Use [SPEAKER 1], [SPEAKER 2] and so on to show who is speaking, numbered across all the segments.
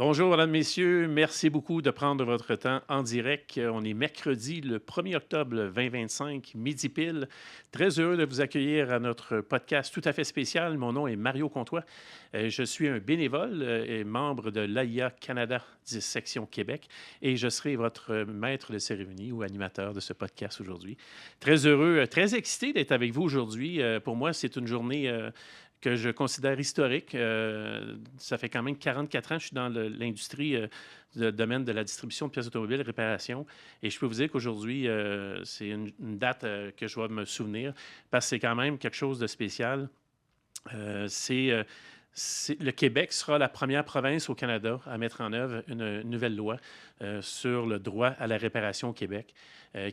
[SPEAKER 1] Bonjour, mesdames, messieurs. Merci beaucoup de prendre votre temps en direct. On est mercredi, le 1er octobre 2025, midi pile. Très heureux de vous accueillir à notre podcast tout à fait spécial. Mon nom est Mario Comtois. Je suis un bénévole et membre de l'AIA Canada, section Québec, et je serai votre maître de cérémonie ou animateur de ce podcast aujourd'hui. Très heureux, très excité d'être avec vous aujourd'hui. Pour moi, c'est une journée que je considère historique. Ça fait quand même 44 ans que je suis dans l'industrie, le domaine de la distribution de pièces automobiles, réparation. Et je peux vous dire qu'aujourd'hui, c'est une date que je vais me souvenir parce que c'est quand même quelque chose de spécial. Le Québec sera la première province au Canada à mettre en œuvre une nouvelle loi sur le droit à la réparation au Québec,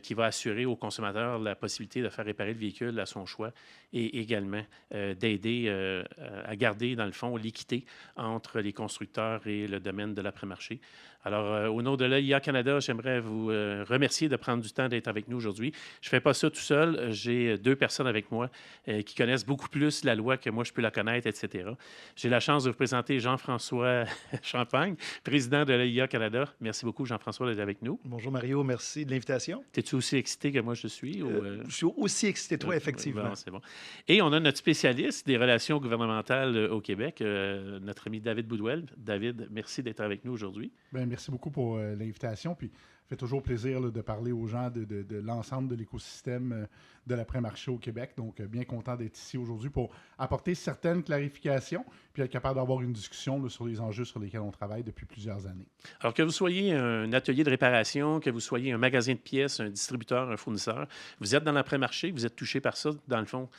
[SPEAKER 1] qui va assurer aux consommateurs la possibilité de faire réparer le véhicule à son choix et également d'aider à garder, dans le fond, l'équité entre les constructeurs et le domaine de l'après-marché. Alors, au nom de l'AIA Canada, j'aimerais vous remercier de prendre du temps d'être avec nous aujourd'hui. Je ne fais pas ça tout seul. J'ai deux personnes avec moi qui connaissent beaucoup plus la loi que moi, je peux la connaître, etc. J'ai la chance de vous présenter Jean-François Champagne, président de l'AIA Canada. Merci beaucoup, Jean-François, d'être avec nous.
[SPEAKER 2] Bonjour Mario, merci de l'invitation.
[SPEAKER 1] Es-tu aussi excité que moi je suis?
[SPEAKER 2] Je suis aussi excité, toi, effectivement.
[SPEAKER 1] Bon, c'est bon. Et on a notre spécialiste des relations gouvernementales au Québec, notre ami David Boudouel. David, merci d'être avec nous aujourd'hui.
[SPEAKER 3] Bien, merci beaucoup pour l'invitation. Puis, ça fait toujours plaisir là, de parler aux gens de l'ensemble de l'écosystème de l'après-marché au Québec. Donc, bien content d'être ici aujourd'hui pour apporter certaines clarifications, puis être capable d'avoir une discussion là, sur les enjeux sur lesquels on travaille depuis plusieurs années.
[SPEAKER 1] Alors, que vous soyez un atelier de réparation, que vous soyez un magasin de pièces, un distributeur, un fournisseur, vous êtes dans l'après-marché, vous êtes touché par ça. Dans le fond,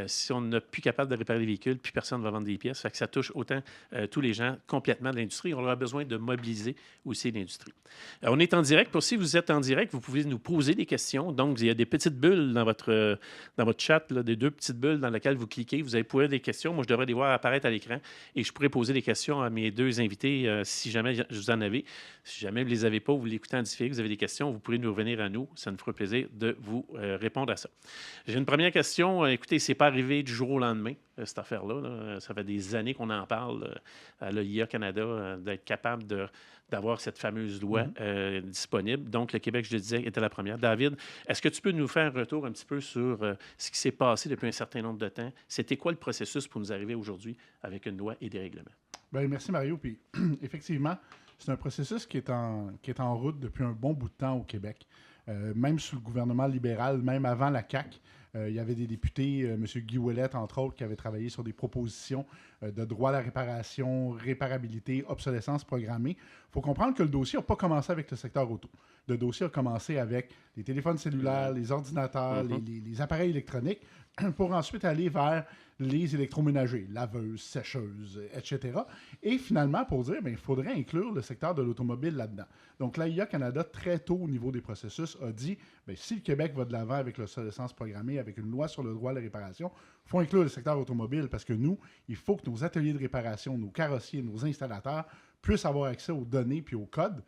[SPEAKER 1] si on n'est plus capable de réparer les véhicules, puis personne ne va vendre des pièces, fait que ça touche autant tous les gens complètement de l'industrie. On aura besoin de mobiliser aussi l'industrie. On est en direct. Pour si vous êtes en direct, vous pouvez nous poser des questions. Donc, il y a des petites bulles dans votre chat, là, des deux petites bulles dans lesquelles vous cliquez. Vous allez poser des questions. Moi, je devrais les voir apparaître à l'écran et je pourrais poser des questions à mes deux invités si jamais vous en avez. Si jamais vous ne les avez pas, vous l'écoutez en différé, vous avez des questions, vous pourrez nous revenir à nous. Ça nous fera plaisir de vous répondre à ça. J'ai une première question. Écoutez, ce n'est pas arrivé du jour au lendemain, cette affaire-là. Là. Ça fait des années qu'on en parle à l'AIA Canada, d'être capable d'avoir cette fameuse loi disponible. Donc, le Québec, je le disais, était la première. David, est-ce que tu peux nous faire un retour un petit peu sur ce qui s'est passé depuis un certain nombre de temps? C'était quoi le processus pour nous arriver aujourd'hui avec une loi et des règlements?
[SPEAKER 3] Bien, merci Mario. Puis, effectivement, c'est un processus qui est en route depuis un bon bout de temps au Québec. Même sous le gouvernement libéral, même avant la CAQ, il y avait des députés, M. Guy Ouellet, entre autres, qui avaient travaillé sur des propositions de droit à la réparation, réparabilité, obsolescence programmée. Il faut comprendre que le dossier n'a pas commencé avec le secteur auto. Le dossier a commencé avec les téléphones cellulaires, les ordinateurs, les appareils électroniques, pour ensuite aller vers les électroménagers, laveuses, sécheuses, etc. Et finalement, pour dire, il faudrait inclure le secteur de l'automobile là-dedans. Donc, l'AIA Canada, très tôt au niveau des processus, a dit, si le Québec va de l'avant avec l'obsolescence programmée, avec une loi sur le droit à la réparation, il faut inclure le secteur automobile parce que nous, il faut que nos ateliers de réparation, nos carrossiers, nos installateurs puissent avoir accès aux données puis aux codes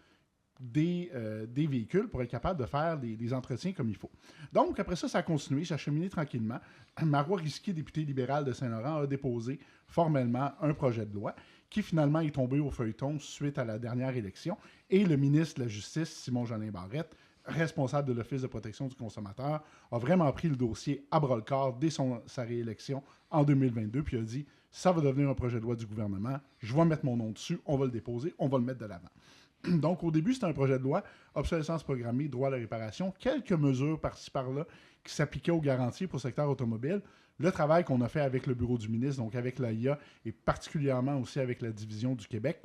[SPEAKER 3] des véhicules pour être capable de faire des entretiens comme il faut. Donc, après ça, ça a continué, ça a cheminé tranquillement. Marois Risky, député libéral de Saint-Laurent, a déposé formellement un projet de loi qui finalement est tombé au feuilleton suite à la dernière élection. Et le ministre de la Justice, Simon-Jolin Barrette, responsable de l'Office de protection du consommateur, a vraiment pris le dossier à bras-le-corps dès sa réélection en 2022, puis a dit « ça va devenir un projet de loi du gouvernement, je vais mettre mon nom dessus, on va le déposer, on va le mettre de l'avant ». Donc, au début, c'était un projet de loi, obsolescence programmée, droit à la réparation, quelques mesures par-ci par-là qui s'appliquaient aux garanties pour le secteur automobile. Le travail qu'on a fait avec le bureau du ministre, donc avec l'AIA et particulièrement aussi avec la division du Québec,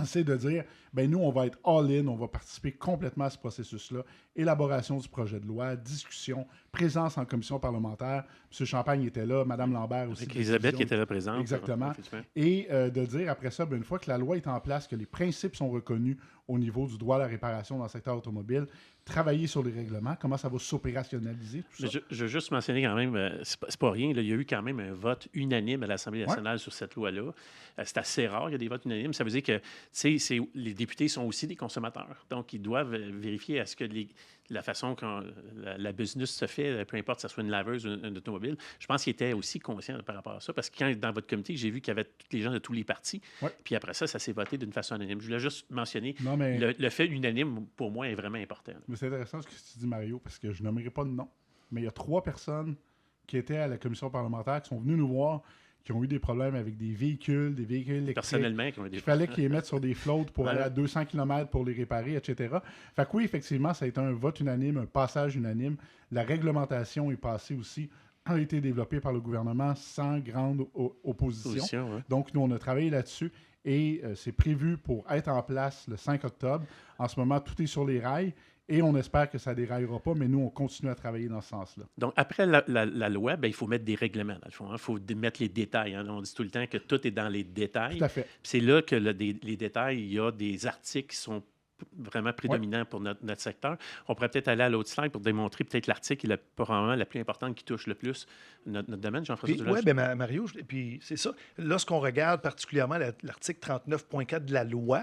[SPEAKER 3] c'est de dire, nous, on va être all-in, on va participer complètement à ce processus-là. Élaboration du projet de loi, discussion, présence en commission parlementaire. M. Champagne était là, Mme Lambert aussi.
[SPEAKER 1] Avec Elisabeth qui était là présente.
[SPEAKER 3] Exactement. Et de dire, après ça, une fois que la loi est en place, que les principes sont reconnus au niveau du droit à la réparation dans le secteur automobile, travailler sur les règlements, comment ça va s'opérationnaliser, tout ça.
[SPEAKER 1] Je veux juste mentionner quand même, c'est pas rien, là, il y a eu quand même un vote unanime à l'Assemblée nationale sur cette loi-là. C'est assez rare, il y a des votes unanimes. Ça veut dire que les députés sont aussi des consommateurs. Donc, ils doivent vérifier à ce que la façon que la business se fait, peu importe que ce soit une laveuse ou une automobile, je pense qu'il était aussi conscient par rapport à ça. Parce que quand, dans votre comité, j'ai vu qu'il y avait tous les gens de tous les partis.
[SPEAKER 3] Ouais.
[SPEAKER 1] Puis après ça s'est voté d'une façon anonyme. Je voulais juste mentionner,
[SPEAKER 3] Non, mais
[SPEAKER 1] le fait unanime, pour moi, est vraiment important.
[SPEAKER 3] mais c'est intéressant ce que tu dis, Mario, parce que je nommerai pas de nom, mais il y a 3 personnes qui étaient à la commission parlementaire qui sont venues nous voir, qui ont eu des problèmes avec des véhicules électriques.
[SPEAKER 1] Personnellement, qui ont
[SPEAKER 3] Il fallait qu'ils les mettent sur des flottes pour
[SPEAKER 1] Voilà.
[SPEAKER 3] aller à 200 km pour les réparer, etc. Fait que oui, effectivement, ça a été un vote unanime, un passage unanime. La réglementation est passée aussi, a été développée par le gouvernement sans grande opposition.
[SPEAKER 1] Ouais.
[SPEAKER 3] Donc, nous, on a travaillé là-dessus et c'est prévu pour être en place le 5 octobre. En ce moment, tout est sur les rails et on espère que ça ne déraillera pas, mais nous, on continue à travailler dans ce sens-là.
[SPEAKER 1] Donc, après la loi, ben, il faut mettre des règlements, dans le fond. Il faut mettre les détails. On dit tout le temps que tout est dans les détails.
[SPEAKER 3] Tout à fait.
[SPEAKER 1] Puis c'est là que les détails, il y a des articles qui sont vraiment prédominants pour notre secteur. On pourrait peut-être aller à l'autre slide pour démontrer peut-être l'article qui est probablement la plus importante qui touche le plus notre domaine, Jean-François Dulac.
[SPEAKER 2] Oui, bien, Mario, puis c'est ça. Lorsqu'on regarde particulièrement l'article 39.4 de la loi,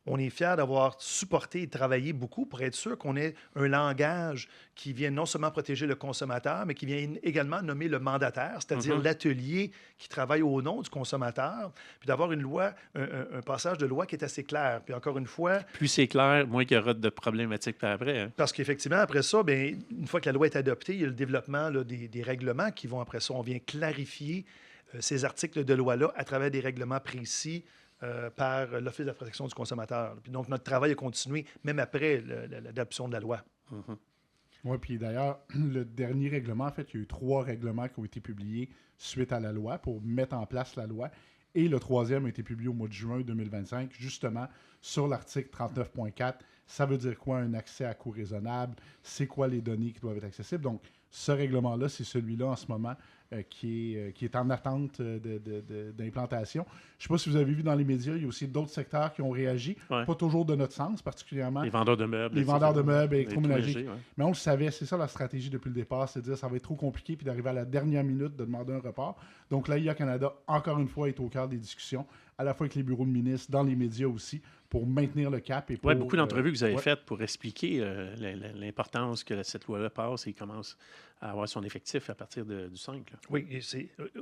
[SPEAKER 2] on est fiers d'avoir supporté et travaillé beaucoup pour être sûr qu'on ait un langage qui vient non seulement protéger le consommateur, mais qui vient également nommer le mandataire, c'est-à-dire l'atelier qui travaille au nom du consommateur, puis d'avoir une loi, un passage de loi qui est assez clair. Puis encore une fois...
[SPEAKER 1] Plus c'est clair, moins il y aura de problématiques par après. Hein.
[SPEAKER 2] Parce qu'effectivement, après ça, bien, une fois que la loi est adoptée, il y a le développement là, des règlements qui vont après ça. On vient clarifier ces articles de loi-là à travers des règlements précis par l'Office de la protection du consommateur. Puis donc, notre travail a continué même après l'adoption de la loi.
[SPEAKER 3] Oui, puis d'ailleurs, le dernier règlement, en fait, il y a eu 3 règlements qui ont été publiés suite à la loi pour mettre en place la loi. Et le 3e a été publié au mois de juin 2025, justement sur l'article 39.4. Ça veut dire quoi un accès à coût raisonnable? C'est quoi les données qui doivent être accessibles? Donc, ce règlement-là, c'est celui-là en ce moment qui est en attente d'implantation. Je ne sais pas si vous avez vu dans les médias, il y a aussi d'autres secteurs qui ont réagi, pas toujours de notre sens, particulièrement
[SPEAKER 1] les vendeurs de meubles.
[SPEAKER 3] Les vendeurs de meubles électroménagers.
[SPEAKER 1] Ouais.
[SPEAKER 3] Mais on le savait, c'est ça la stratégie depuis le départ, c'est de dire ça va être trop compliqué puis d'arriver à la dernière minute de demander un report. Donc l'AIA Canada, encore une fois, est au cœur des discussions, à la fois avec les bureaux de ministres, dans les médias aussi, pour maintenir le cap. Et
[SPEAKER 1] Oui, beaucoup d'entrevues que vous avez faites pour expliquer l'importance que cette loi-là passe et commence à avoir son effectif à partir du 5. Là.
[SPEAKER 2] Oui,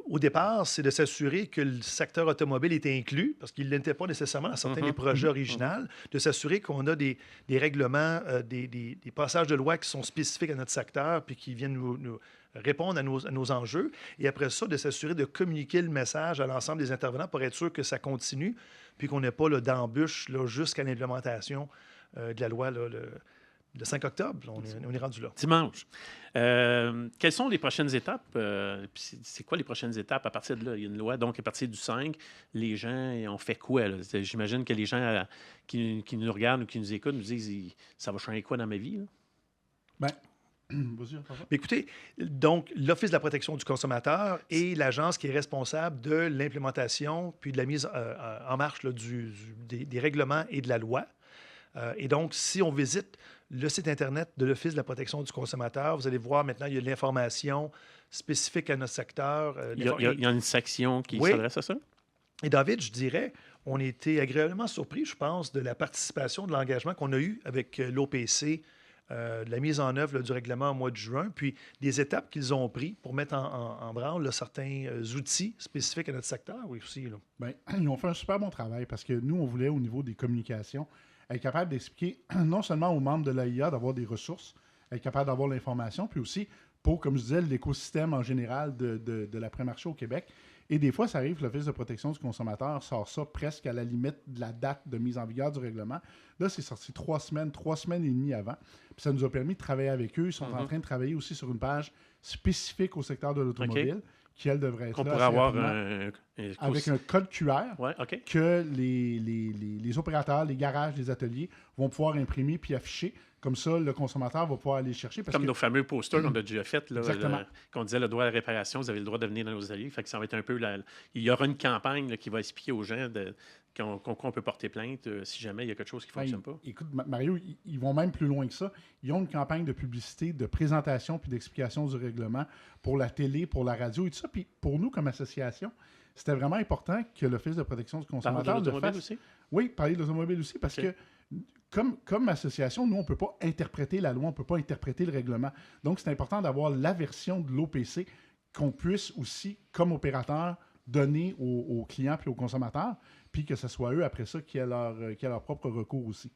[SPEAKER 2] au départ, c'est de s'assurer que le secteur automobile est inclus, parce qu'il n'était pas nécessairement dans certains des projets originaux, de s'assurer qu'on a des règlements, des passages de loi qui sont spécifiques à notre secteur puis qui viennent nous répondre à nos enjeux. Et après ça, de s'assurer de communiquer le message à l'ensemble des intervenants pour être sûr que ça continue puis qu'on n'ait pas d'embûche jusqu'à l'implémentation de la loi le 5 octobre. On est rendu là.
[SPEAKER 1] Dimanche. Quelles sont les prochaines étapes? C'est quoi les prochaines étapes à partir de là? Il y a une loi, donc à partir du 5, les gens ont fait quoi? Là? J'imagine que les gens qui nous regardent ou qui nous écoutent nous disent ça va changer quoi dans ma vie? Là?
[SPEAKER 3] Bien,
[SPEAKER 2] écoutez, donc, l'Office de la protection du consommateur est l'agence qui est responsable de l'implémentation puis de la mise en marche là, des règlements et de la loi. Et donc, si on visite le site Internet de l'Office de la protection du consommateur, vous allez voir maintenant, il y a de l'information spécifique à notre secteur.
[SPEAKER 1] Il y a une section qui s'adresse à ça?
[SPEAKER 2] Et David, je dirais, on a été agréablement surpris, je pense, de la participation, de l'engagement qu'on a eu avec l'OPC, de la mise en œuvre du règlement au mois de juin, puis des étapes qu'ils ont prises pour mettre en branle certains outils spécifiques à notre secteur. Oui, aussi. Là.
[SPEAKER 3] Bien, ils ont fait un super bon travail parce que nous, on voulait, au niveau des communications, être capable d'expliquer non seulement aux membres de l'AIA d'avoir des ressources, être capable d'avoir l'information, puis aussi pour, comme je disais, l'écosystème en général de l'après-marché au Québec. Et des fois, ça arrive que l'Office de protection du consommateur sort ça presque à la limite de la date de mise en vigueur du règlement. Là, c'est sorti 3 semaines et demie avant. Puis ça nous a permis de travailler avec eux. Ils sont en train de travailler aussi sur une page spécifique au secteur de l'automobile, qui, elle, devrait être
[SPEAKER 1] qu'on
[SPEAKER 3] là
[SPEAKER 1] pourrait avoir
[SPEAKER 3] avec un code QR que les opérateurs, les garages, les ateliers vont pouvoir imprimer puis afficher. Comme ça, le consommateur va pouvoir aller le chercher. Parce
[SPEAKER 1] Comme nos fameux posters qu'on a déjà fait,
[SPEAKER 3] là,
[SPEAKER 1] qu'on disait le droit à la réparation, vous avez le droit de venir dans nos ateliers. Fait que ça va être un peu il y aura une campagne là, qui va expliquer aux gens qu'on peut porter plainte si jamais il y a quelque chose qui ne fonctionne pas.
[SPEAKER 3] Écoute, Mario, ils vont même plus loin que ça. Ils ont une campagne de publicité, de présentation puis d'explication du règlement pour la télé, pour la radio et tout ça. Puis pour nous, comme association, c'était vraiment important que l'Office de protection du consommateur
[SPEAKER 1] le fasse. Aussi?
[SPEAKER 3] Oui, parler de l'automobile aussi, parce que comme association, nous, on ne peut pas interpréter la loi, on ne peut pas interpréter le règlement. Donc, c'est important d'avoir la version de l'OPC qu'on puisse aussi, comme opérateur, donner aux clients puis aux consommateurs, puis que ce soit eux, après ça, qui aient leur propre recours aussi.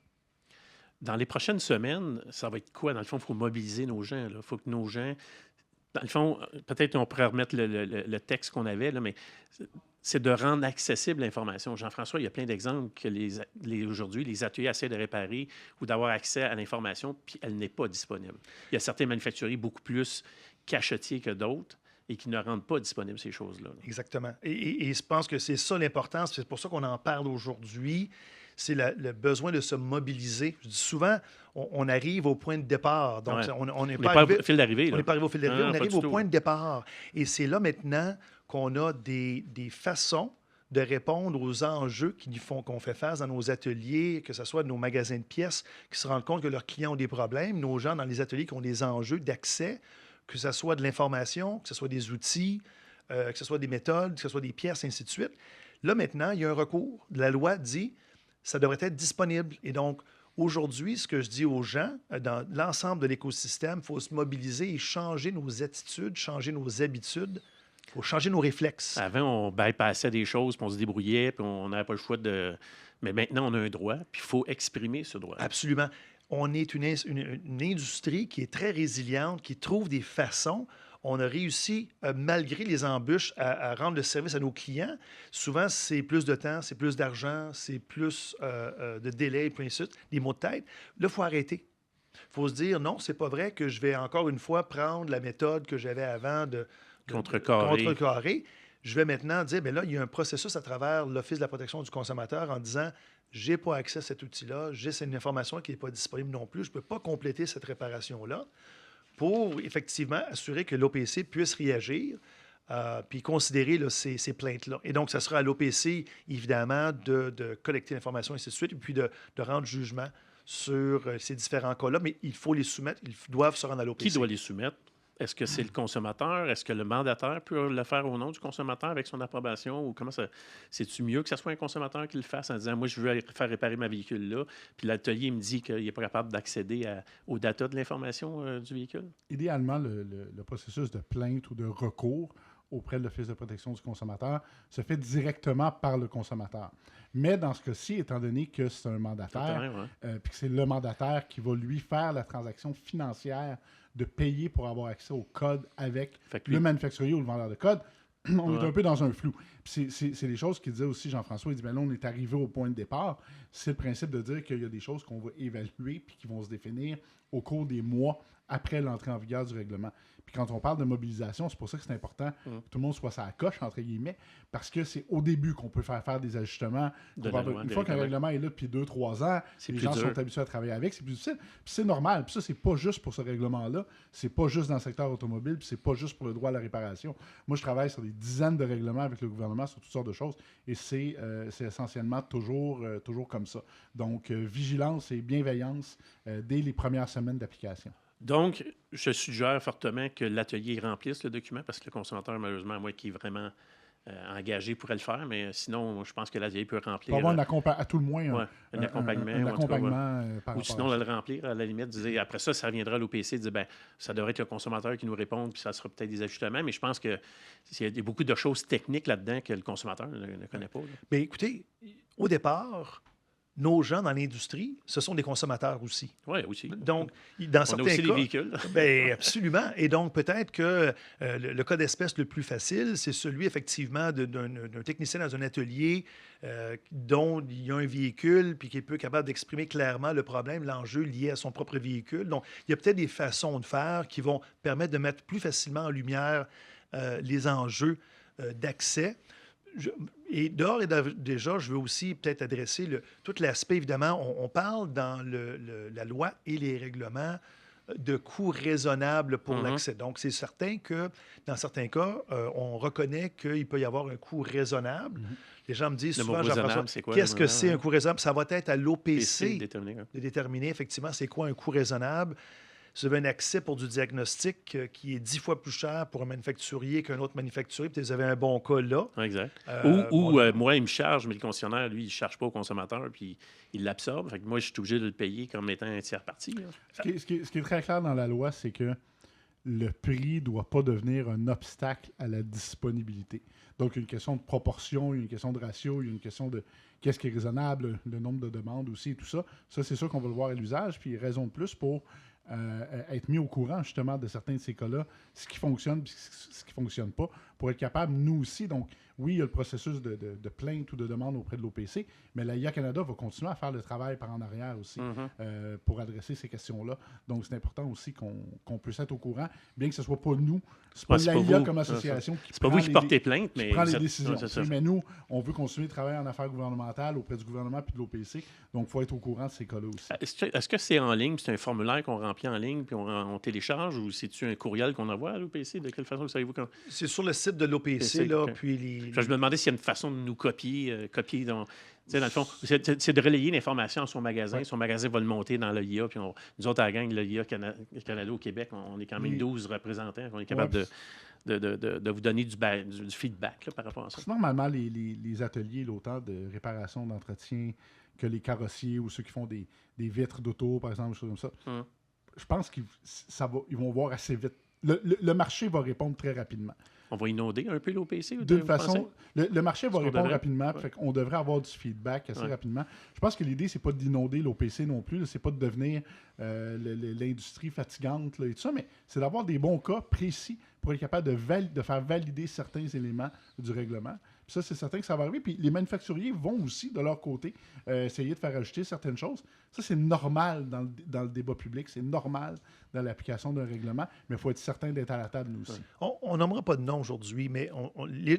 [SPEAKER 1] Dans les prochaines semaines, ça va être quoi? Dans le fond, il faut mobiliser nos gens. Il faut que nos gens... Dans le fond, peut-être on pourrait remettre le texte qu'on avait, là, mais c'est de rendre accessible l'information. Jean-François, il y a plein d'exemples que aujourd'hui, les ateliers essaient de réparer ou d'avoir accès à l'information, puis elle n'est pas disponible. Il y a certains manufacturiers beaucoup plus cachetiers que d'autres et qui ne rendent pas disponibles ces choses-là.
[SPEAKER 2] Exactement. Et je pense que c'est ça l'importance. C'est pour ça qu'on en parle aujourd'hui. C'est le besoin de se mobiliser. Je dis souvent, on arrive au point de départ. Donc,
[SPEAKER 1] Ouais.
[SPEAKER 2] on n'est
[SPEAKER 1] On
[SPEAKER 2] pas
[SPEAKER 1] n'est pas
[SPEAKER 2] arrivé,
[SPEAKER 1] au fil d'arrivée.
[SPEAKER 2] on n'est pas arrivé au fil d'arrivée,
[SPEAKER 1] Non,
[SPEAKER 2] on
[SPEAKER 1] pas
[SPEAKER 2] arrive
[SPEAKER 1] du
[SPEAKER 2] au
[SPEAKER 1] tout.
[SPEAKER 2] point de départ. Et c'est là maintenant qu'on a des façons de répondre aux enjeux qui font qu'on fait face dans nos ateliers, que ce soit nos magasins de pièces, qui se rendent compte que leurs clients ont des problèmes, nos gens dans les ateliers qui ont des enjeux d'accès, que ce soit de l'information, que ce soit des outils, que ce soit des méthodes, que ce soit des pièces, ainsi de suite. Là, maintenant, il y a un recours. La loi dit ça devrait être disponible. Et donc, aujourd'hui, ce que je dis aux gens, dans l'ensemble de l'écosystème, il faut se mobiliser et changer nos attitudes, changer nos habitudes. Il faut changer nos réflexes.
[SPEAKER 1] Avant, on bypassait des choses, puis on se débrouillait, puis on n'avait pas le choix de... Mais maintenant, on a un droit, puis il faut exprimer ce droit.
[SPEAKER 2] Absolument. On est une industrie qui est très résiliente, qui trouve des façons. On a réussi, malgré les embûches, à rendre le service à nos clients. Souvent, c'est plus de temps, c'est plus d'argent, c'est plus de délai, et puis ainsi de suite, des maux de tête. Là, il faut arrêter. Il faut se dire, non, c'est pas vrai que je vais encore une fois prendre la méthode que j'avais avant de contrecarrer. Je vais maintenant dire, bien là, il y a un processus à travers l'Office de la protection du consommateur en disant, j'ai pas accès à cet outil-là, j'ai une information qui n'est pas disponible non plus, je ne peux pas compléter cette réparation-là pour effectivement assurer que l'OPC puisse réagir puis considérer là, ces plaintes-là. Et donc, ça sera à l'OPC, évidemment, de collecter l'information et ainsi de suite, et puis de rendre jugement sur ces différents cas-là, mais il faut les soumettre, ils doivent se rendre à l'OPC.
[SPEAKER 1] Qui doit les soumettre? Est-ce que c'est le consommateur? Est-ce que le mandataire peut le faire au nom du consommateur avec son approbation? Ou comment ça... C'est-tu mieux que ce soit un consommateur qui le fasse en disant « Moi, je veux faire réparer ma véhicule là », puis l'atelier me dit qu'il n'est pas capable d'accéder aux data de l'information du véhicule?
[SPEAKER 3] Idéalement, le processus de plainte ou de recours auprès de l'Office de protection du consommateur se fait directement par le consommateur. Mais dans ce cas-ci, étant donné que c'est un mandataire, puis que c'est le mandataire qui va lui faire la transaction financière de payer pour avoir accès au code avec le manufacturier ou le vendeur de code, on est un peu dans un flou. Puis c'est des choses qu'il disait aussi, Jean-François. Il dit, bien là, on est arrivé au point de départ. C'est le principe de dire qu'il y a des choses qu'on va évaluer puis qui vont se définir au cours des mois après l'entrée en vigueur du règlement. Puis quand on parle de mobilisation, c'est pour ça que c'est important que tout le monde soit sur la coche, entre guillemets, parce que c'est au début qu'on peut faire des ajustements. Une fois qu'un règlement est là depuis 2-3 ans, les gens sont habitués à travailler avec, c'est plus difficile. Puis c'est normal. Puis ça, c'est pas juste pour ce règlement-là. C'est pas juste dans le secteur automobile, puis c'est pas juste pour le droit à la réparation. Moi, je travaille sur des dizaines de règlements avec le gouvernement sur toutes sortes de choses, et c'est essentiellement toujours comme ça. Donc, vigilance et bienveillance dès les premières semaines d'application.
[SPEAKER 1] Donc, je suggère fortement que l'atelier remplisse le document parce que le consommateur, malheureusement, moi, qui est vraiment engagé, pourrait le faire, mais sinon, je pense que l'atelier peut remplir.
[SPEAKER 3] Il faut avoir à tout le moins
[SPEAKER 1] un accompagnement.
[SPEAKER 3] Par
[SPEAKER 1] ou sinon, le remplir, à la limite, dire, après ça, ça reviendra à l'OPC, dire, ben, ça devrait être le consommateur qui nous réponde, puis ça sera peut-être des ajustements, mais je pense qu'il y a beaucoup de choses techniques là-dedans que le consommateur ne connaît pas. Là.
[SPEAKER 2] Mais écoutez, au départ, nos gens dans l'industrie, ce sont des consommateurs aussi.
[SPEAKER 1] Oui, aussi.
[SPEAKER 2] Donc, dans certains
[SPEAKER 1] cas... On a aussi
[SPEAKER 2] cas,
[SPEAKER 1] des véhicules.
[SPEAKER 2] Bien, absolument. Et donc, peut-être que le cas d'espèce le plus facile, c'est celui, effectivement, d'un technicien dans un atelier dont il y a un véhicule puis qui est peu capable d'exprimer clairement le problème, l'enjeu lié à son propre véhicule. Donc, il y a peut-être des façons de faire qui vont permettre de mettre plus facilement en lumière les enjeux d'accès. Et d'ores et déjà, je veux aussi peut-être adresser tout l'aspect, évidemment, on parle dans la loi et les règlements de coûts raisonnables pour l'accès. Donc, c'est certain que dans certains cas, on reconnaît qu'il peut y avoir un coût raisonnable. Les gens me disent souvent, Jean-François, qu'est-ce que c'est un coût raisonnable? Ça va être à l'OPC de déterminer effectivement c'est quoi un coût raisonnable. si vous avez un accès pour du diagnostic qui est 10 fois plus cher pour un manufacturier qu'un autre manufacturier, puis vous avez un bon cas là.
[SPEAKER 1] Exact.
[SPEAKER 2] Bon,
[SPEAKER 1] Moi, il me charge, mais le concessionnaire, lui, il ne charge pas au consommateur, puis il l'absorbe. Fait que moi, je suis obligé de le payer comme étant un tiers parti. Là.
[SPEAKER 3] Ce qui est très clair dans la loi, c'est que le prix ne doit pas devenir un obstacle à la disponibilité. Donc, il y a une question de proportion, il y a une question de ratio, il y a une question de qu'est-ce qui est raisonnable, le nombre de demandes aussi et tout ça. Ça, c'est sûr qu'on va le voir à l'usage, puis raison de plus pour être mis au courant justement de certains de ces cas-là, ce qui fonctionne et ce qui ne fonctionne pas, pour être capable, nous aussi, donc oui, il y a le processus de plainte ou de demande auprès de l'OPC, mais la IA Canada va continuer à faire le travail par en arrière aussi pour adresser ces questions-là. Donc, c'est important aussi qu'on puisse être au courant, bien que ce ne soit pas nous, c'est pas la IA comme association qui
[SPEAKER 1] c'est pas vous qui portez plainte, mais
[SPEAKER 3] prend les décisions. Mais nous, on veut continuer de travailler en affaires gouvernementales auprès du gouvernement puis de l'OPC, donc il faut être au courant de ces cas-là aussi.
[SPEAKER 1] Est-ce que c'est en ligne, c'est un formulaire qu'on remplit en ligne puis on télécharge, ou c'est-tu un courriel qu'on envoie à l'OPC? De quelle façon savez-vous quand?
[SPEAKER 2] C'est sur le site de l'OPC, là,
[SPEAKER 1] okay.
[SPEAKER 2] puis
[SPEAKER 1] Je me demandais s'il y a une façon de nous copier dans le fond, c'est de relayer l'information à son magasin. Ouais. Son magasin va le monter dans l'IA. Puis nous autres, à la gang, l'IA Canada au Québec, on est quand même 12 représentants. On est capable de vous donner du feedback là, par rapport à ça.
[SPEAKER 3] Normalement, les ateliers, autant de réparation, d'entretien, que les carrossiers ou ceux qui font des vitres d'auto, par exemple, des choses comme ça, je pense qu'ils vont voir assez vite. Le marché va répondre très rapidement.
[SPEAKER 1] On va inonder un peu l'OPC?
[SPEAKER 3] D'une façon, le marché va répondre rapidement. Ouais. On devrait avoir du feedback assez rapidement. Je pense que l'idée, c'est pas d'inonder l'OPC non plus. C'est pas de devenir l'industrie fatigante là, et tout ça, mais c'est d'avoir des bons cas précis pour être capable de faire valider certains éléments du règlement. Puis ça, c'est certain que ça va arriver. Puis les manufacturiers vont aussi, de leur côté, essayer de faire ajouter certaines choses. Ça, c'est normal dans le débat public. C'est normal dans l'application d'un règlement. Mais il faut être certain d'être à la table, nous aussi.
[SPEAKER 2] On nommera pas de nom aujourd'hui, mais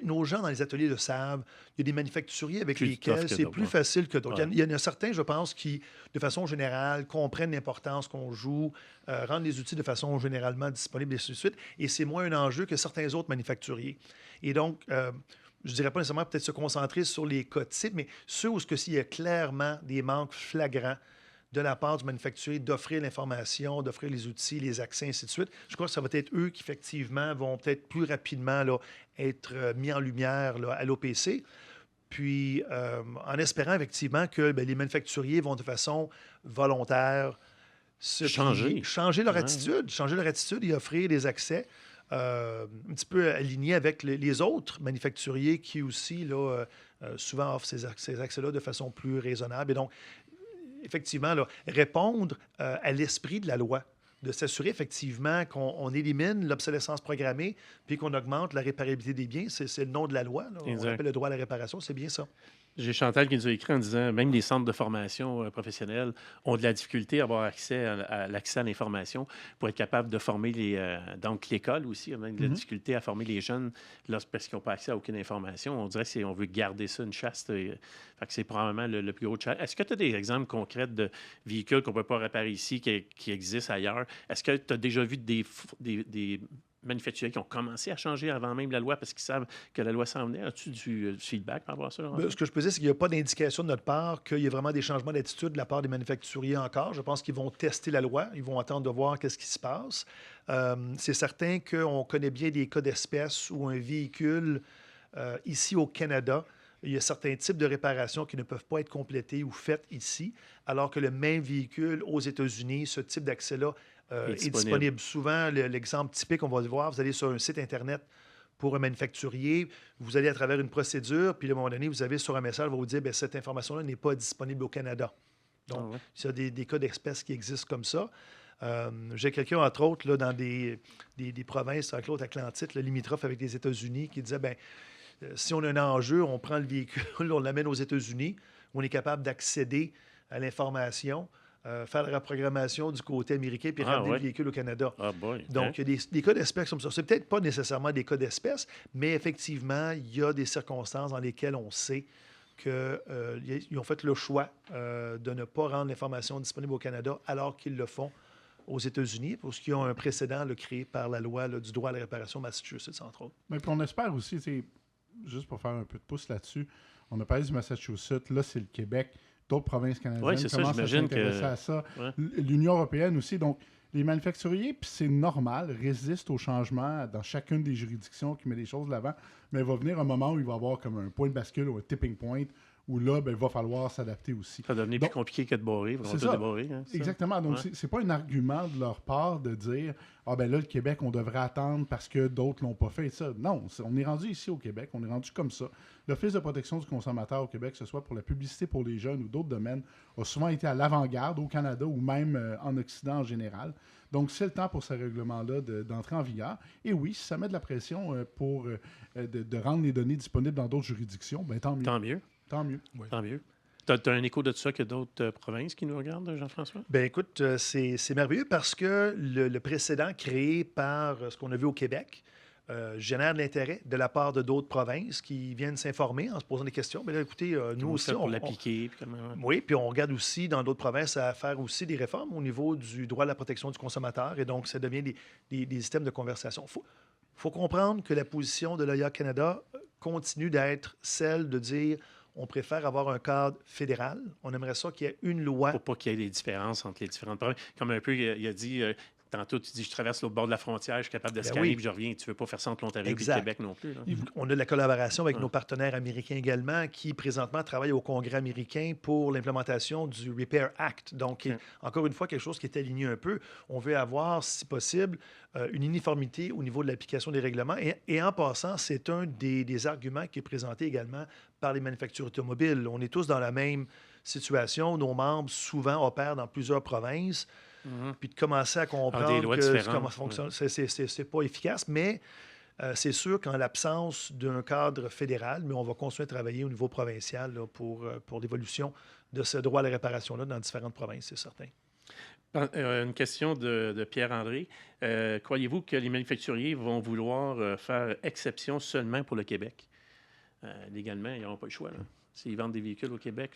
[SPEAKER 2] nos gens dans les ateliers le savent. Il y a des manufacturiers avec lesquels c'est plus facile que d'autres. Il y en a certains, je pense, qui, de façon générale, comprennent l'importance qu'on joue, rendent les outils de façon généralement disponible et ainsi de suite. Et c'est moins un enjeu que certains autres manufacturiers. Et donc, je ne dirais pas nécessairement peut-être se concentrer sur les cas types, mais ceux où il y a clairement des manques flagrants de la part du manufacturier d'offrir l'information, d'offrir les outils, les accès, ainsi de suite. Je crois que ça va être eux qui, effectivement, vont peut-être plus rapidement là, être mis en lumière là, à l'OPC. Puis, en espérant, effectivement, que les manufacturiers vont de façon volontaire changer leur attitude et offrir des accès un petit peu alignés avec les autres manufacturiers qui aussi, là, souvent offrent ces accès-là de façon plus raisonnable. Et donc, effectivement, là, répondre à l'esprit de la loi, de s'assurer effectivement qu'on élimine l'obsolescence programmée puis qu'on augmente la réparabilité des biens. C'est le nom de la loi. Là. On appelle le droit à la réparation. C'est bien ça.
[SPEAKER 1] J'ai Chantal qui nous a écrit en disant même les centres de formation professionnels ont de la difficulté à avoir accès à l'accès à l'information pour être capable de former donc l'école aussi a même de la difficulté à former les jeunes parce qu'ils n'ont pas accès à aucune information. On dirait qu'on veut garder ça une chaste. Fait que c'est probablement le plus gros challenge. Est-ce que tu as des exemples concrets de véhicules qu'on ne peut pas réparer ici qui existent ailleurs? Est-ce que tu as déjà vu des manufacturiers qui ont commencé à changer avant même la loi parce qu'ils savent que la loi s'en venait? As-tu du feedback par rapport à ça?
[SPEAKER 2] Ce que je peux dire, c'est qu'il n'y a pas d'indication de notre part qu'il y ait vraiment des changements d'attitude de la part des manufacturiers encore. Je pense qu'ils vont tester la loi. Ils vont attendre de voir qu'est-ce qui se passe. C'est certain qu'on connaît bien des cas d'espèce où un véhicule, ici au Canada, il y a certains types de réparations qui ne peuvent pas être complétés ou faites ici, alors que le même véhicule aux États-Unis, ce type d'accès-là, est disponible. Souvent, l'exemple typique, on va le voir, vous allez sur un site Internet pour un manufacturier, vous allez à travers une procédure, puis à un moment donné, vous avez sur un message, va vous dire, cette information-là n'est pas disponible au Canada. Donc, il y a des cas d'espèces qui existent comme ça. J'ai quelqu'un, entre autres, là, dans des provinces, entre l'autre Atlantide, limitrophe avec les États-Unis, qui disait, si on a un enjeu, on prend le véhicule, on l'amène aux États-Unis, on est capable d'accéder à l'information, faire la reprogrammation du côté américain puis ramener le véhicule au Canada. Donc, il y a des cas d'espèces comme ça. C'est peut-être pas nécessairement des cas d'espèces, mais effectivement, il y a des circonstances dans lesquelles on sait qu'ils ont fait le choix de ne pas rendre l'information disponible au Canada alors qu'ils le font aux États-Unis, parce qu'ils ont un précédent créé par la loi du droit à la réparation Massachusetts, entre autres.
[SPEAKER 3] Mais puis on espère aussi, juste pour faire un peu de pouce là-dessus, on a parlé du Massachusetts, là c'est le Québec, d'autres provinces canadiennes commencent à s'intéresser à ça. Ouais. L'Union européenne aussi, donc Les manufacturiers, puis c'est normal, résistent au changement dans chacune des juridictions qui met les choses de l'avant, mais il va venir un moment où il va y avoir comme un point de bascule ou un tipping point, où là, il va falloir s'adapter aussi.
[SPEAKER 1] Ça va devenir plus compliqué que de barrer.
[SPEAKER 3] C'est ça.
[SPEAKER 1] Débarrer, hein,
[SPEAKER 3] Exactement. Donc,
[SPEAKER 1] ouais.
[SPEAKER 3] c'est pas un argument de leur part de dire « Ah ben là, le Québec, on devrait attendre parce que d'autres l'ont pas fait. » Ça, non, on est rendu ici au Québec, on est rendu comme ça. L'Office de protection du consommateur au Québec, que ce soit pour la publicité pour les jeunes ou d'autres domaines, a souvent été à l'avant-garde au Canada ou même en Occident en général. Donc, c'est le temps pour ce règlement-là d'entrer en vigueur. Et oui, si ça met de la pression pour de rendre les données disponibles dans d'autres juridictions, ben tant mieux.
[SPEAKER 1] Tant mieux.
[SPEAKER 3] Tant mieux.
[SPEAKER 2] Oui.
[SPEAKER 1] Tant mieux. Tu as un écho de tout ça que d'autres provinces qui nous regardent, Jean-François?
[SPEAKER 2] Bien, écoute, c'est merveilleux parce que le précédent créé par ce qu'on a vu au Québec génère de l'intérêt de la part de d'autres provinces qui viennent s'informer en se posant des questions. Bien là, écoutez, nous aussi,
[SPEAKER 1] pour l'appliquer.
[SPEAKER 2] Oui, puis on regarde aussi dans d'autres provinces à faire aussi des réformes au niveau du droit à la protection du consommateur et donc ça devient des systèmes de conversation. Il faut comprendre que la position de l'OIA Canada continue d'être celle de dire on préfère avoir un cadre fédéral. On aimerait ça qu'il y ait une loi.
[SPEAKER 1] Pour pas qu'il y ait des différences entre les différentes provinces. Comme un peu, il a dit, tantôt, tu dis, je traverse l'autre bord de la frontière, je suis capable d'escalader, puis je reviens. Tu ne veux pas faire ça entre l'Ontario et le Québec non plus. Là.
[SPEAKER 2] On a de la collaboration avec nos partenaires américains également qui, présentement, travaillent au Congrès américain pour l'implémentation du Repair Act. Donc, encore une fois, quelque chose qui est aligné un peu. On veut avoir, si possible, une uniformité au niveau de l'application des règlements. Et en passant, c'est un des arguments qui est présenté également par les manufacturiers automobiles. On est tous dans la même situation. Nos membres, souvent, opèrent dans plusieurs provinces. Puis de commencer à comprendre comment ça fonctionne, c'est pas efficace, mais c'est sûr qu'en l'absence d'un cadre fédéral, mais on va continuer à travailler au niveau provincial là, pour l'évolution de ce droit à la réparation-là dans différentes provinces, c'est certain.
[SPEAKER 1] Une question de Pierre-André. Croyez-vous que les manufacturiers vont vouloir faire exception seulement pour le Québec? Légalement, ils n'auront pas le choix. Là. S'ils vendent des véhicules au Québec,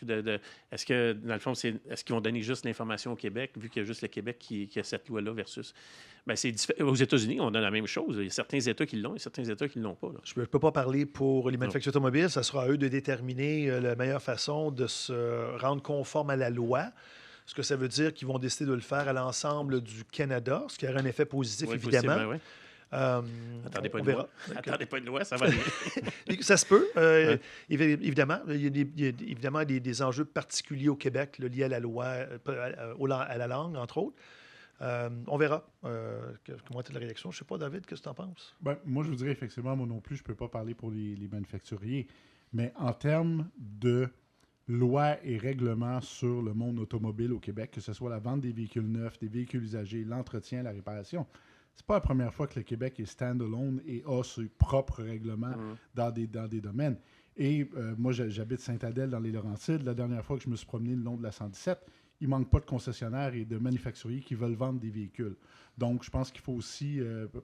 [SPEAKER 1] est-ce que, dans le fond, est-ce qu'ils vont donner juste l'information au Québec, vu qu'il y a juste le Québec qui a cette loi-là versus... Bien, aux États-Unis, on a la même chose. Il y a certains États qui l'ont et certains États qui ne l'ont pas. Là.
[SPEAKER 2] Je ne peux pas parler pour les manufacturiers automobiles. Ça sera à eux de déterminer la meilleure façon de se rendre conforme à la loi. Ce que ça veut dire qu'ils vont décider de le faire à l'ensemble du Canada, ce qui aurait un effet positif, évidemment.
[SPEAKER 1] Possible, oui. Attendez pas de loi, ça va aller.
[SPEAKER 2] Ça se peut. Évidemment, il y a évidemment des enjeux particuliers au Québec là, liés à la loi, à la langue, entre autres. On verra. Comment est la réaction? Je ne sais pas, David, qu'est-ce que tu en penses?
[SPEAKER 3] Ben, moi, je vous dirais effectivement, moi non plus, je ne peux pas parler pour les manufacturiers. Mais en termes de lois et règlements sur le monde automobile au Québec, que ce soit la vente des véhicules neufs, des véhicules usagés, l'entretien, la réparation, c'est pas la première fois que le Québec est stand-alone et a ses propres règlements dans des domaines. Et moi, j'habite Sainte-Adèle dans les Laurentides. La dernière fois que je me suis promené le long de la 117, il ne manque pas de concessionnaires et de manufacturiers qui veulent vendre des véhicules. Donc, je pense qu'il faut aussi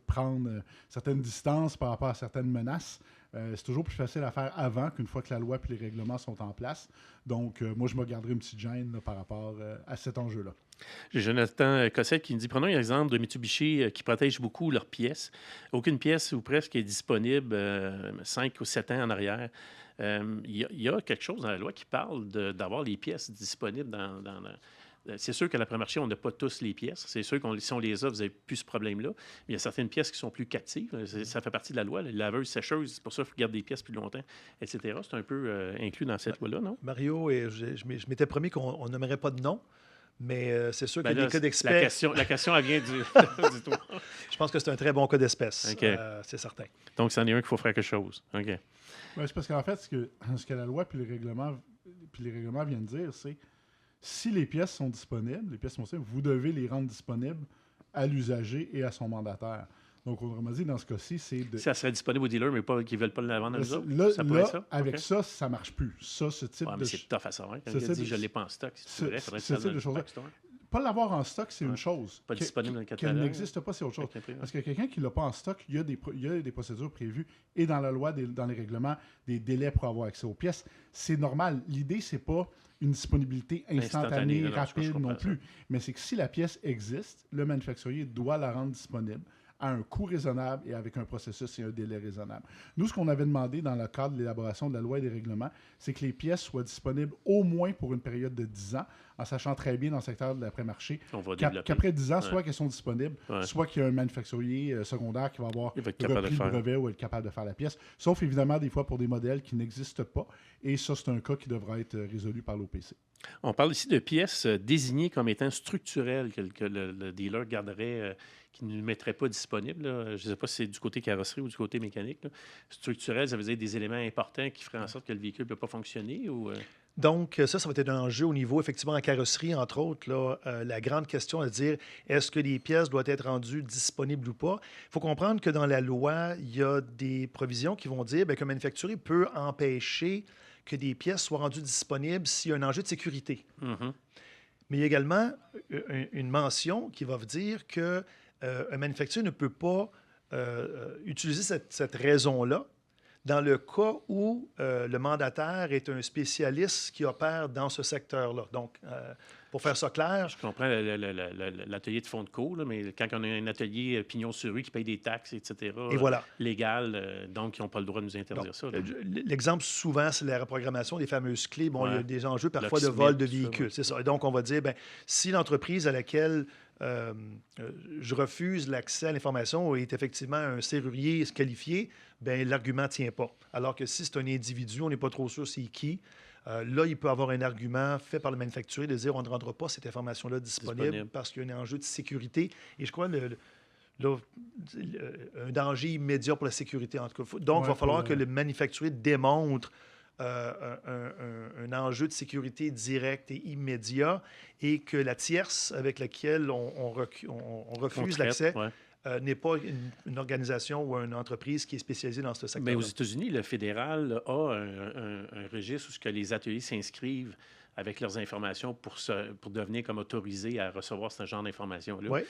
[SPEAKER 3] prendre certaines distances par rapport à certaines menaces. C'est toujours plus facile à faire avant qu'une fois que la loi et les règlements sont en place. Donc, moi, je me garderai une petite gêne là, par rapport à cet enjeu-là.
[SPEAKER 1] J'ai Jonathan Cossette qui me dit, prenons un exemple de Mitsubishi qui protège beaucoup leurs pièces. Aucune pièce ou presque est disponible 5 ou 7 ans en arrière. Il y a quelque chose dans la loi qui parle d'avoir les pièces disponibles dans c'est sûr qu'à l'après-marché, on n'a pas tous les pièces. C'est sûr que si on les a, vous n'avez plus ce problème-là. Mais il y a certaines pièces qui sont plus captives. Ça fait partie de la loi. Les laveuses, sécheuses, c'est pour ça qu'il faut garder des pièces plus longtemps, etc. C'est un peu inclus dans cette loi-là, non?
[SPEAKER 2] Mario, je m'étais promis qu'on n'aimerait pas de nom. Mais c'est sûr que les cas d'espèce...
[SPEAKER 1] La question, elle vient du tour.
[SPEAKER 2] Je pense que c'est un très bon cas d'espèce.
[SPEAKER 1] Okay.
[SPEAKER 2] C'est certain.
[SPEAKER 1] Donc, c'en est un qu'il faut faire quelque chose. OK.
[SPEAKER 3] Ouais, c'est parce qu'en fait, ce que la loi puis les règlements viennent dire, c'est si les pièces sont disponibles, vous devez les rendre disponibles à l'usager et à son mandataire. Donc, autrement dit, dans ce cas-ci, c'est de...
[SPEAKER 1] Ça serait disponible aux dealers, mais pas qu'ils ne veulent pas la vendre à nous autres?
[SPEAKER 3] Là,
[SPEAKER 1] ça pourrait être ça?
[SPEAKER 3] Avec ça, ça ne marche plus. Ça, ce type de...
[SPEAKER 1] Mais c'est tough à savoir. Quand il dit je ne l'ai pas en stock, c'est vrai, faudrait
[SPEAKER 3] ce type de choses. Pas l'avoir en stock, c'est une chose.
[SPEAKER 1] Pas disponible dans le
[SPEAKER 3] catalogue. Qu'elle n'existe pas, c'est autre chose. Parce que quelqu'un qui ne l'a pas en stock, il y a des procédures prévues et dans la loi, dans les règlements, des délais pour avoir accès aux pièces. C'est normal. L'idée, c'est pas une disponibilité instantanée, rapide non plus. Mais c'est que si la pièce existe, le manufacturier doit la rendre disponible à un coût raisonnable et avec un processus et un délai raisonnable. Nous, ce qu'on avait demandé dans le cadre de l'élaboration de la loi et des règlements, c'est que les pièces soient disponibles au moins pour une période de 10 ans, en sachant très bien dans le secteur de l'après-marché qu'après 10 ans, soit qu'elles sont disponibles, soit qu'il y a un manufacturier secondaire qui va avoir repris le brevet ou être capable de faire la pièce. Sauf évidemment des fois pour des modèles qui n'existent pas. Et ça, c'est un cas qui devra être résolu par l'OPC.
[SPEAKER 1] On parle ici de pièces désignées comme étant structurelles que le dealer garderait, qui ne mettrait pas disponibles. Je ne sais pas si c'est du côté carrosserie ou du côté mécanique. Là. Structurel, ça veut dire des éléments importants qui feraient en sorte que le véhicule ne peut pas fonctionner ou...
[SPEAKER 2] Donc, ça va être un enjeu au niveau, effectivement, en carrosserie, entre autres. Là, la grande question à dire, est-ce que les pièces doivent être rendues disponibles ou pas? Il faut comprendre que dans la loi, il y a des provisions qui vont dire qu'un manufacturier peut empêcher que des pièces soient rendues disponibles s'il y a un enjeu de sécurité.
[SPEAKER 1] Mm-hmm.
[SPEAKER 2] Mais il y a également une mention qui va vous dire qu'un manufacturier ne peut pas utiliser cette raison-là dans le cas où le mandataire est un spécialiste qui opère dans ce secteur-là. Donc, pour faire ça clair...
[SPEAKER 1] Je comprends l'atelier de fond de cours, là, mais quand on a un atelier pignon sur rue qui paye des taxes, etc.,
[SPEAKER 2] et voilà.
[SPEAKER 1] Légales, donc ils n'ont pas le droit de nous interdire
[SPEAKER 2] donc,
[SPEAKER 1] ça.
[SPEAKER 2] L'exemple, souvent, c'est la reprogrammation des fameuses clés. Bon, il y a des enjeux parfois de vol de véhicules. C'est ça. Et donc, on va dire, si l'entreprise à laquelle je refuse l'accès à l'information est effectivement un serrurier qualifié, l'argument ne tient pas. Alors que si c'est un individu, on n'est pas trop sûr c'est qui. Là, il peut avoir un argument fait par le manufacturier de dire on ne rendra pas cette information-là disponible parce qu'il y a un enjeu de sécurité. Et je crois un danger immédiat pour la sécurité, en tout cas. Donc, il va falloir que le manufacturier démontre un enjeu de sécurité direct et immédiat et que la tierce avec laquelle on refuse l'accès n'est pas une organisation ou une entreprise qui est spécialisée dans ce secteur.
[SPEAKER 1] Mais aux États-Unis, le fédéral a un registre où ce que les ateliers s'inscrivent avec leurs informations pour devenir comme autorisés à recevoir ce genre d'informations-là.
[SPEAKER 2] Oui.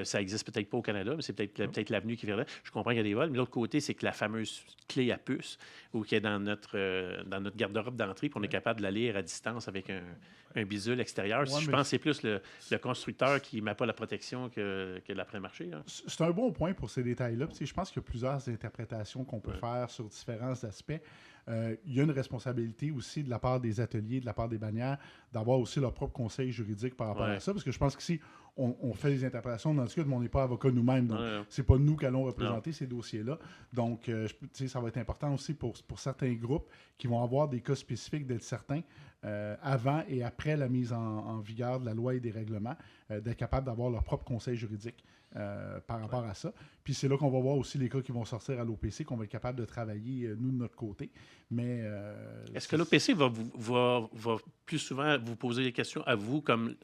[SPEAKER 1] Ça n'existe peut-être pas au Canada, mais c'est peut-être l'avenue qui vient là. Je comprends qu'il y a des vols, mais l'autre côté, c'est que la fameuse clé à puce ou qui est dans notre garde-robe d'entrée, puis on est capable de la lire à distance avec un bisule extérieur. Je pense que c'est plus le constructeur qui ne met pas la protection que l'après-marché. Là.
[SPEAKER 3] C'est un bon point pour ces détails-là. Je pense qu'il y a plusieurs interprétations qu'on peut faire sur différents aspects. Il y a une responsabilité aussi de la part des ateliers, de la part des bannières, d'avoir aussi leur propre conseil juridique par rapport à ça. Parce que je pense qu'ici, on fait des interprétations dans le cas, mais on n'est pas avocat nous-mêmes. Donc, c'est pas nous qui allons représenter ces dossiers-là. Donc, ça va être important aussi pour certains groupes qui vont avoir des cas spécifiques d'être certains avant et après la mise en vigueur de la loi et des règlements, d'être capable d'avoir leur propre conseil juridique par rapport à ça. Puis c'est là qu'on va voir aussi les cas qui vont sortir à l'OPC, qu'on va être capable de travailler, nous, de notre côté. Mais
[SPEAKER 1] est-ce que l'OPC va plus souvent vous poser des questions à vous comme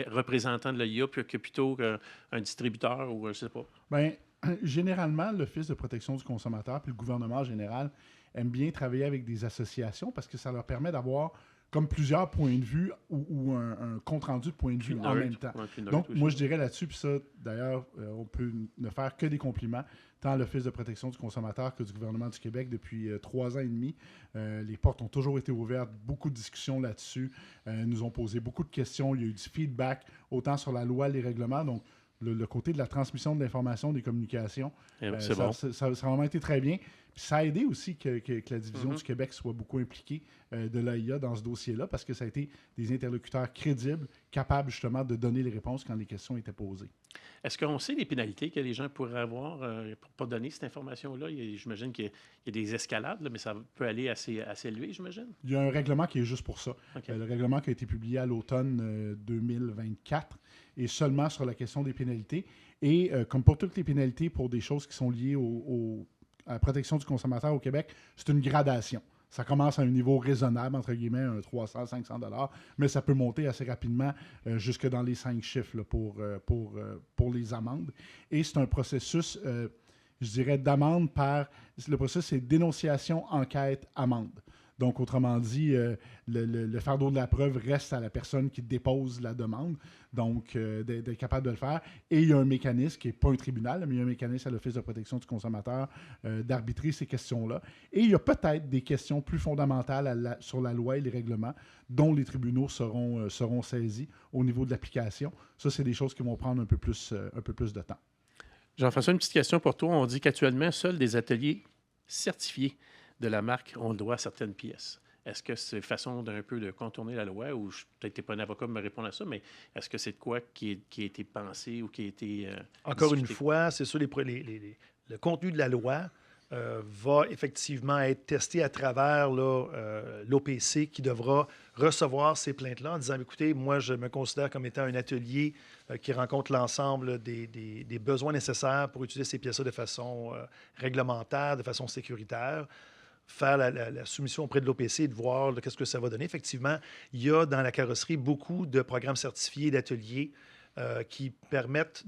[SPEAKER 1] représentant de l'AIA que plutôt qu'un distributeur ou je ne sais pas?
[SPEAKER 3] Bien, généralement, l'Office de protection du consommateur puis le gouvernement en général aime bien travailler avec des associations parce que ça leur permet d'avoir comme plusieurs points de vue ou un compte-rendu de points de vue en même temps. Donc, moi, je dirais là-dessus, puis ça, d'ailleurs, on peut ne faire que des compliments, tant à l'Office de protection du consommateur que du gouvernement du Québec depuis 3 ans et demi. Les portes ont toujours été ouvertes, beaucoup de discussions là-dessus, nous ont posé beaucoup de questions, il y a eu du feedback, autant sur la loi, les règlements, donc le côté de la transmission de l'information, des communications, ça a vraiment été très bien. Puis ça a aidé aussi que la division du Québec soit beaucoup impliquée de l'AIA dans ce dossier-là parce que ça a été des interlocuteurs crédibles, capables justement de donner les réponses quand les questions étaient posées.
[SPEAKER 1] Est-ce qu'on sait les pénalités que les gens pourraient avoir pour ne pas donner cette information-là? J'imagine qu'il y a des escalades, là, mais ça peut aller assez élevé, j'imagine?
[SPEAKER 3] Il y a un règlement qui est juste pour ça. Okay. Le règlement qui a été publié à l'automne 2024 est seulement sur la question des pénalités. Et comme pour toutes les pénalités pour des choses qui sont liées à la protection du consommateur au Québec, c'est une gradation. Ça commence à un niveau raisonnable, entre guillemets, un 300, 500 $, mais ça peut monter assez rapidement jusque dans les 5 chiffres là, pour les amendes. Et c'est un processus, je dirais, d'amende par... Le processus, c'est dénonciation, enquête, amende. Donc, autrement dit, le fardeau de la preuve reste à la personne qui dépose la demande, donc d'être capable de le faire. Et il y a un mécanisme qui n'est pas un tribunal, mais il y a un mécanisme à l'Office de protection du consommateur d'arbitrer ces questions-là. Et il y a peut-être des questions plus fondamentales sur la loi et les règlements dont les tribunaux seront saisis au niveau de l'application. Ça, c'est des choses qui vont prendre un peu plus de temps.
[SPEAKER 1] Jean-François, une petite question pour toi. On dit qu'actuellement, seuls des ateliers certifiés de la marque ont le droit à certaines pièces. Est-ce que c'est façon d'un peu de contourner la loi, ou peut-être que tu n'es pas un avocat pour me répondre à ça, mais est-ce que c'est de quoi qui a été pensé ou qui a été
[SPEAKER 2] Encore une
[SPEAKER 1] discuté?
[SPEAKER 2] fois, c'est sûr, le contenu de la loi va effectivement être testé à travers l'OPC qui devra recevoir ces plaintes-là en disant, écoutez, moi, je me considère comme étant un atelier qui rencontre l'ensemble des besoins nécessaires pour utiliser ces pièces-là de façon réglementaire, de façon sécuritaire, faire la soumission auprès de l'OPC et de voir qu'est-ce que ça va donner. Effectivement, il y a dans la carrosserie beaucoup de programmes certifiés d'ateliers qui permettent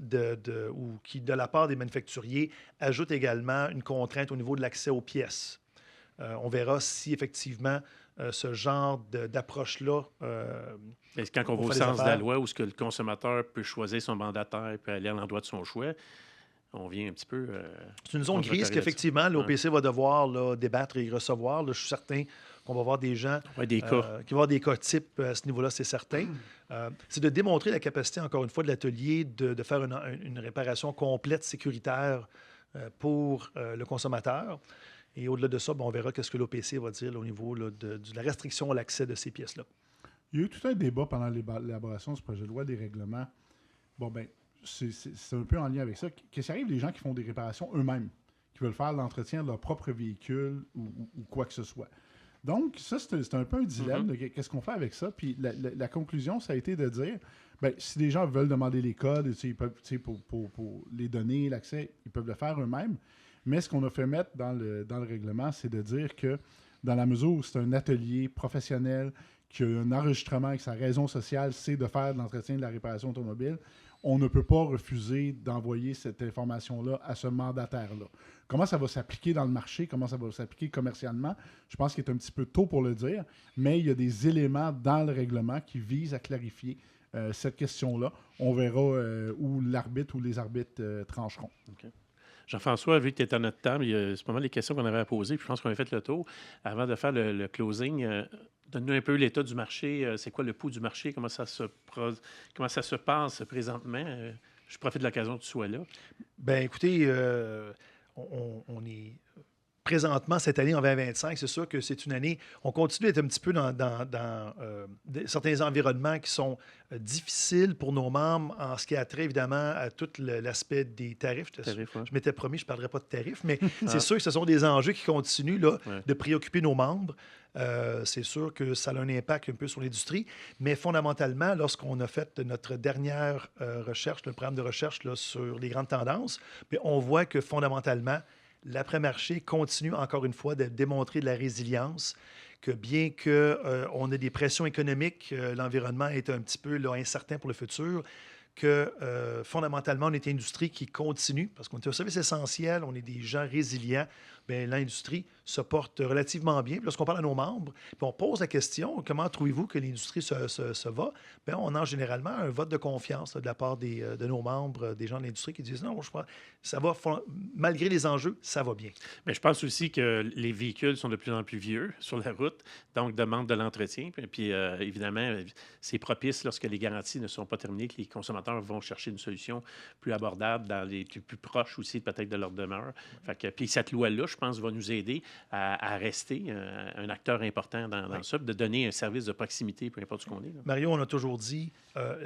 [SPEAKER 2] ou qui, de la part des manufacturiers, ajoutent également une contrainte au niveau de l'accès aux pièces. On verra si effectivement ce genre d'approche-là.
[SPEAKER 1] Est-ce quand on va au sens de la loi, où ce que le consommateur peut choisir son mandataire et peut aller à l'endroit de son choix, on vient un petit peu.
[SPEAKER 2] C'est une zone grise qu'effectivement l'OPC va devoir débattre et recevoir. Là, je suis certain qu'on va avoir des gens
[SPEAKER 1] des cas.
[SPEAKER 2] qui vont avoir des cas types à ce niveau-là, c'est certain. C'est de démontrer la capacité, encore une fois, de l'atelier de faire une réparation complète, sécuritaire pour le consommateur. Et au-delà de ça, on verra ce que l'OPC va dire au niveau de la restriction à l'accès de ces pièces-là.
[SPEAKER 3] Il y a eu tout un débat pendant l'élaboration de ce projet de loi des règlements. Bon, ben, c'est un peu en lien avec ça. Qu'est-ce qui arrive des gens qui font des réparations eux-mêmes, qui veulent faire l'entretien de leur propre véhicule ou quoi que ce soit? Donc, ça, c'est un peu un dilemme de qu'est-ce qu'on fait avec ça. Puis la conclusion, ça a été de dire, ben, si les gens veulent demander les codes, ils peuvent, pour les donner, l'accès, ils peuvent le faire eux-mêmes. Mais ce qu'on a fait mettre dans le règlement, c'est de dire que dans la mesure où c'est un atelier professionnel, qui a un enregistrement avec sa raison sociale, c'est de faire de l'entretien de la réparation automobile, on ne peut pas refuser d'envoyer cette information-là à ce mandataire-là. Comment ça va s'appliquer dans le marché, comment ça va s'appliquer commercialement, je pense qu'il est un petit peu tôt pour le dire, mais il y a des éléments dans le règlement qui visent à clarifier cette question-là. On verra où l'arbitre ou les arbitres trancheront.
[SPEAKER 1] Okay. Jean-François, vu que tu es à notre table, c'est pas mal les questions qu'on avait à poser, puis je pense qu'on a fait le tour. Avant de faire le closing, donne-nous un peu l'état du marché. C'est quoi le pouls du marché? Comment ça se passe présentement? Je profite de l'occasion que tu sois là.
[SPEAKER 2] Bien, écoutez, on est présentement, cette année, en 2025, c'est sûr que c'est une année, on continue d'être un petit peu dans certains environnements qui sont difficiles pour nos membres en ce qui a trait, évidemment, à tout l'aspect des tarifs. Je m'étais promis, je ne parlerai pas de tarifs, mais c'est sûr que ce sont des enjeux qui continuent de préoccuper nos membres. C'est sûr que ça a un impact un peu sur l'industrie, mais fondamentalement, lorsqu'on a fait notre dernière recherche, le programme de recherche sur les grandes tendances, on voit que fondamentalement, l'après-marché continue encore une fois de démontrer de la résilience, que bien qu'on ait des pressions économiques, l'environnement est un petit peu incertain pour le futur, que fondamentalement, on est une industrie qui continue, parce qu'on est un service essentiel, on est des gens résilients, bien, l'industrie se porte relativement bien. Puis lorsqu'on parle à nos membres, puis on pose la question, comment trouvez-vous que l'industrie se va? Bien, on a généralement un vote de confiance de la part de nos membres, des gens de l'industrie qui disent non, je crois ça va, malgré les enjeux, ça va bien.
[SPEAKER 1] Mais je pense aussi que les véhicules sont de plus en plus vieux sur la route, donc demandent de l'entretien. Puis évidemment, c'est propice lorsque les garanties ne sont pas terminées, que les consommateurs vont chercher une solution plus abordable, dans les plus proches aussi peut-être de leur demeure. Puis cette loi-là, je pense, va nous aider à rester un acteur important dans ça, de donner un service de proximité, peu importe ce qu'on est. Là.
[SPEAKER 2] Mario, on a toujours dit,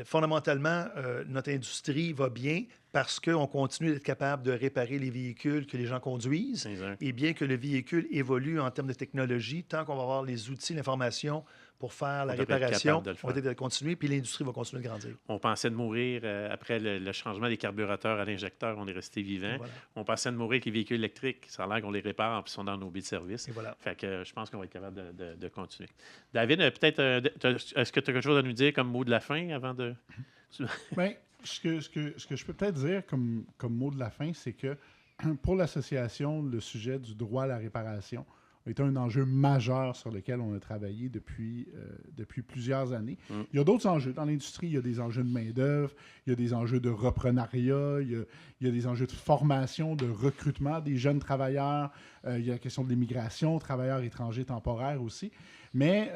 [SPEAKER 2] fondamentalement, notre industrie va bien parce qu'on continue d'être capable de réparer les véhicules que les gens conduisent. Exact. Et bien que le véhicule évolue en termes de technologie, tant qu'on va avoir les outils, l'information pour faire la réparation, on va être continuer, puis l'industrie va continuer de grandir.
[SPEAKER 1] On pensait de mourir après le changement des carburateurs à l'injecteur, on est resté vivant. Voilà. On pensait de mourir avec les véhicules électriques, ça a l'air qu'on les répare, puis ils sont dans nos baies de service.
[SPEAKER 2] Et voilà.
[SPEAKER 1] Fait que je pense qu'on va être capable de continuer. David, peut-être, est-ce que tu as quelque chose à nous dire comme mot de la fin avant de...
[SPEAKER 3] Bien, ce que je peux peut-être dire comme mot de la fin, c'est que pour l'association, le sujet du droit à la réparation est un enjeu majeur sur lequel on a travaillé depuis plusieurs années. Il y a d'autres enjeux. Dans l'industrie, il y a des enjeux de main-d'œuvre, il y a des enjeux de reprenariat, il y a des enjeux de formation, de recrutement des jeunes travailleurs, Il y a la question de l'immigration, travailleurs étrangers temporaires aussi. Mais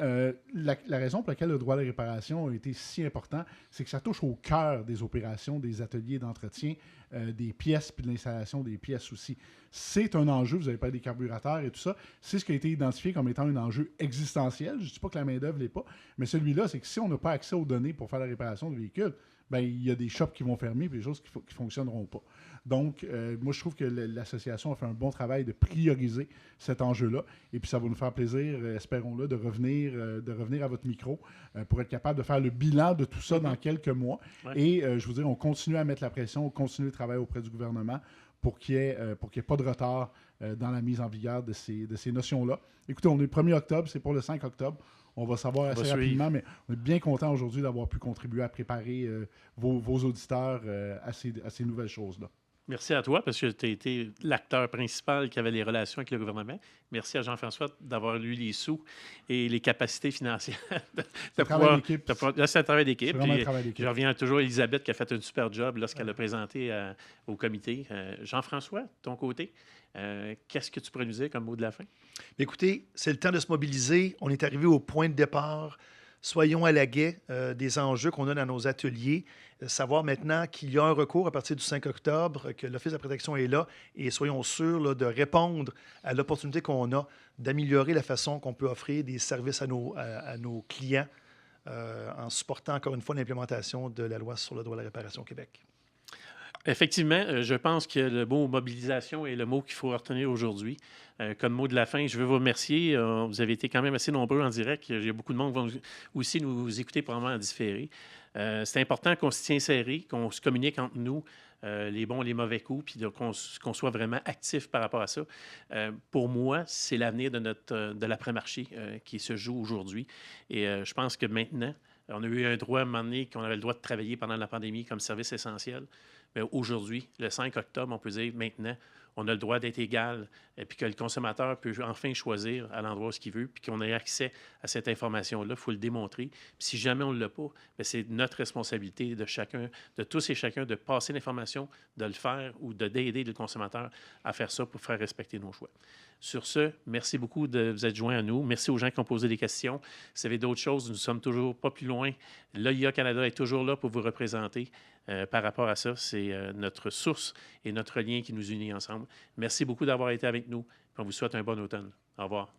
[SPEAKER 3] la raison pour laquelle le droit à la réparation a été si important, c'est que ça touche au cœur des opérations, des ateliers d'entretien, des pièces, puis de l'installation des pièces aussi. C'est un enjeu, vous avez parlé des carburateurs et tout ça, c'est ce qui a été identifié comme étant un enjeu existentiel. Je ne dis pas que la main-d'œuvre ne l'est pas, mais celui-là, c'est que si on n'a pas accès aux données pour faire la réparation de véhicules, ben, il y a des shops qui vont fermer et des choses qui ne fonctionneront pas. Donc, moi, je trouve que l'association a fait un bon travail de prioriser cet enjeu-là. Et puis, ça va nous faire plaisir, espérons-le, de revenir à votre micro pour être capable de faire le bilan de tout ça dans quelques mois. Ouais. Et je vous dis, on continue à mettre la pression, on continue de travailler auprès du gouvernement pour qu'il n'y ait pas de retard dans la mise en vigueur de ces notions-là. Écoutez, on est le 1er octobre, c'est pour le 5 octobre. On va savoir assez rapidement, mais on est bien content aujourd'hui d'avoir pu contribuer à préparer vos auditeurs à ces nouvelles choses-là.
[SPEAKER 1] Merci à toi, parce que tu as été l'acteur principal qui avait les relations avec le gouvernement. Merci à Jean-François d'avoir eu les sous et les capacités financières.
[SPEAKER 3] C'est un travail d'équipe.
[SPEAKER 1] C'est un travail d'équipe.
[SPEAKER 3] C'est vraiment un travail d'équipe.
[SPEAKER 1] Je reviens toujours à Elisabeth qui a fait un super job lorsqu'elle a présenté au comité. Jean-François, de ton côté, qu'est-ce que tu pourrais nous dire comme mot de la fin?
[SPEAKER 2] Écoutez, c'est le temps de se mobiliser. On est arrivé au point de départ. Soyons à l'aguet des enjeux qu'on a dans nos ateliers. Savoir maintenant qu'il y a un recours à partir du 5 octobre, que l'Office de la protection est là, et soyons sûrs là, de répondre à l'opportunité qu'on a d'améliorer la façon qu'on peut offrir des services à nos clients en supportant encore une fois l'implémentation de la loi sur le droit à la réparation au Québec.
[SPEAKER 1] Effectivement, je pense que le mot mobilisation est le mot qu'il faut retenir aujourd'hui. Comme mot de la fin, je veux vous remercier. Vous avez été quand même assez nombreux en direct. Il y a beaucoup de monde qui vont aussi nous écouter probablement en différé. C'est important qu'on se tienne serré, qu'on se communique entre nous, les bons et les mauvais coups, puis qu'on soit vraiment actif par rapport à ça. Pour moi, c'est l'avenir de l'après-marché qui se joue aujourd'hui. Et je pense que maintenant, on a eu un droit à un moment donné qu'on avait le droit de travailler pendant la pandémie comme service essentiel. Mais aujourd'hui, le 5 octobre, on peut dire maintenant, on a le droit d'être égal et puis que le consommateur peut enfin choisir à l'endroit où il veut puis qu'on ait accès à cette information-là. Il faut le démontrer. Puis si jamais on ne l'a pas, bien, c'est notre responsabilité de chacun, de tous et chacun, de passer l'information, de le faire ou d'aider le consommateur à faire ça pour faire respecter nos choix. Sur ce, merci beaucoup de vous être joints à nous. Merci aux gens qui ont posé des questions. Si vous avez d'autres choses, nous ne sommes toujours pas plus loin. L'OIA Canada est toujours là pour vous représenter. Par rapport à ça, c'est notre source et notre lien qui nous unit ensemble. Merci beaucoup d'avoir été avec nous. On vous souhaite un bon automne. Au revoir.